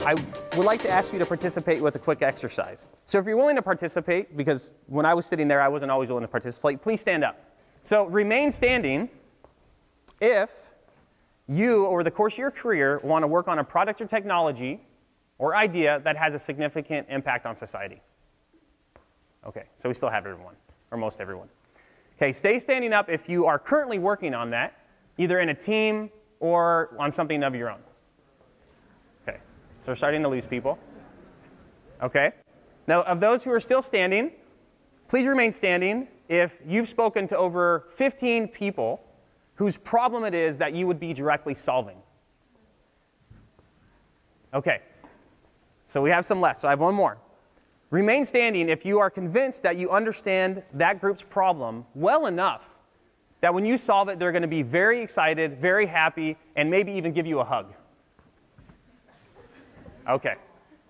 I would like to ask you to participate with a quick exercise. So if you're willing to participate, because when I was sitting there, I wasn't always willing to participate, please stand up. So remain standing if you, over the course of your career, want to work on a product or technology or idea that has a significant impact on society. Okay, so we still have everyone, or most everyone. Okay, stay standing up if you are currently working on that, either in a team or on something of your own. Okay, so we're starting to lose people. Okay, now of those who are still standing, please remain standing if you've spoken to over 15 people whose problem it is that you would be directly solving. Okay, so we have some left, so I have one more. Remain standing if you are convinced that you understand that group's problem well enough that when you solve it, they're going to be very excited, very happy, and maybe even give you a hug. Okay,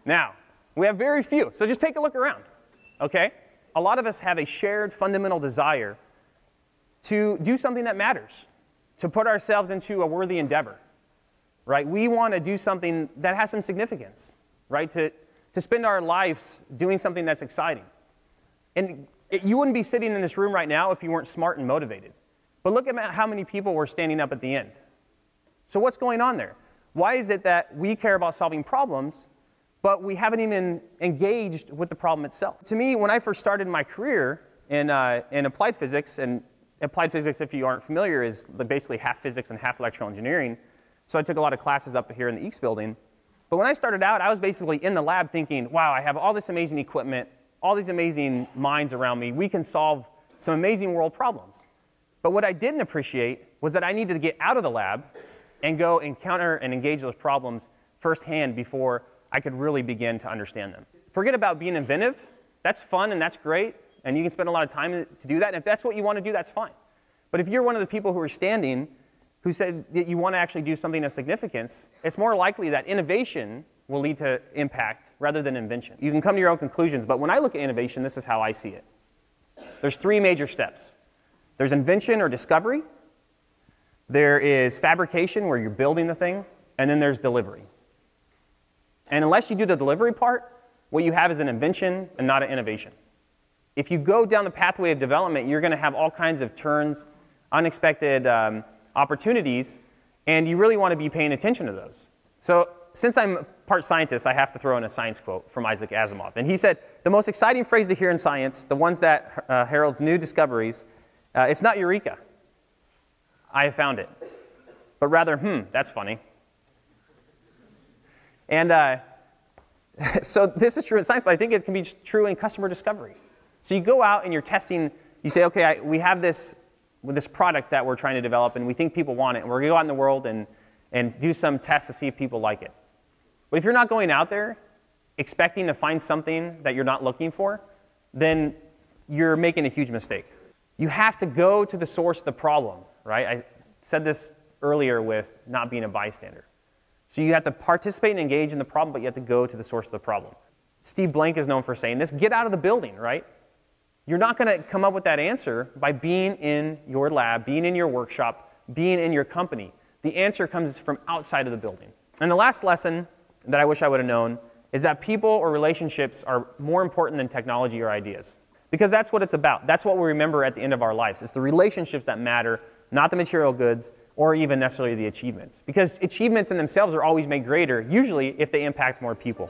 now, we have very few, so just take a look around, okay? A lot of us have a shared fundamental desire to do something that matters, to put ourselves into a worthy endeavor, right? We want to do something that has some significance, right? To spend our lives doing something that's exciting. And you wouldn't be sitting in this room right now if you weren't smart and motivated. But look at how many people were standing up at the end. So what's going on there? Why is it that we care about solving problems, but we haven't even engaged with the problem itself? To me, when I first started my career in applied physics, and applied physics, if you aren't familiar, is basically half physics and half electrical engineering. So I took a lot of classes up here in the East building. But when I started out, I was basically in the lab thinking, wow, I have all this amazing equipment, all these amazing minds around me. We can solve some amazing world problems. But what I didn't appreciate was that I needed to get out of the lab and go encounter and engage those problems firsthand before I could really begin to understand them. Forget about being inventive. That's fun and that's great, and you can spend a lot of time to do that. And if that's what you want to do, that's fine. But if you're one of the people who are standing who said that you want to actually do something of significance, it's more likely that innovation will lead to impact rather than invention. You can come to your own conclusions, but when I look at innovation, this is how I see it. There's three major steps. There's invention or discovery. There is fabrication, where you're building the thing. And then there's delivery. And unless you do the delivery part, what you have is an invention and not an innovation. If you go down the pathway of development, you're going to have all kinds of turns, unexpected opportunities, and you really want to be paying attention to those. So since I'm part scientist, I have to throw in a science quote from Isaac Asimov. And he said, the most exciting phrase to hear in science, the ones that heralds new discoveries, it's not eureka, I have found it, but rather, that's funny. And so this is true in science, but I think it can be true in customer discovery. So you go out and you're testing, you say, okay, we have this product that we're trying to develop, and we think people want it, and we're going to go out in the world and do some tests to see if people like it. But if you're not going out there expecting to find something that you're not looking for, then you're making a huge mistake. You have to go to the source of the problem, right? I said this earlier with not being a bystander. So you have to participate and engage in the problem, but you have to go to the source of the problem. Steve Blank is known for saying this, get out of the building, right? You're not going to come up with that answer by being in your lab, being in your workshop, being in your company. The answer comes from outside of the building. And the last lesson that I wish I would have known is that people or relationships are more important than technology or ideas. Because that's what it's about. That's what we remember at the end of our lives. It's the relationships that matter, not the material goods or even necessarily the achievements. Because achievements in themselves are always made greater, usually if they impact more people.